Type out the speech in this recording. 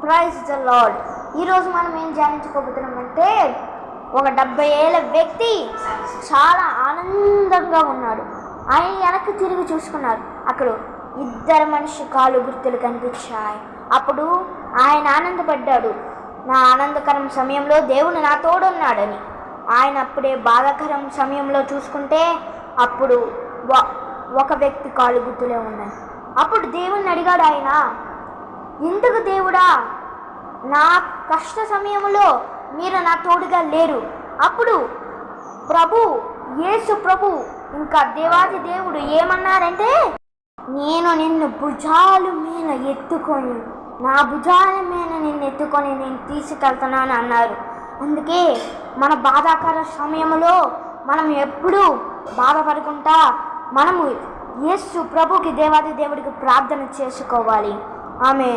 Praise the lord. ఈరోజు మనం ఏం ధ్యానించుకోబోతున్నామంటే, ఒక 70 ఏళ్ళ వ్యక్తి చాలా ఆనందంగా ఉన్నాడు. ఆయన వెనక్కి తిరిగి చూసుకున్నారు. అక్కడ 2 మనిషి కాలు గుర్తులు కనిపించాయి. అప్పుడు ఆయన ఆనందపడ్డాడు. నా ఆనందకరం సమయంలో దేవుడు నా తోడున్నాడని. ఆయన అప్పుడే బాధాకరం సమయంలో చూసుకుంటే అప్పుడు ఒక వ్యక్తి కాలు గుర్తులే ఉన్నాయి. అప్పుడు దేవుణ్ణి అడిగాడు ఆయన, ఎందుకు దేవుడా నా కష్ట సమయంలో మీరు నా తోడుగా లేరు? అప్పుడు యేసు ప్రభు ఇంకా దేవాది దేవుడు ఏమన్నారంటే, నేను నిన్ను భుజాల మీద ఎత్తుకొని నేను తీసుకెళ్తున్నాను అన్నారు. అందుకే మన బాధాకర సమయంలో మనం ఎప్పుడూ బాధపడకుండా మనము యేసు ప్రభుకి దేవాది దేవుడికి ప్రార్థన చేసుకోవాలి. ఆమేన్.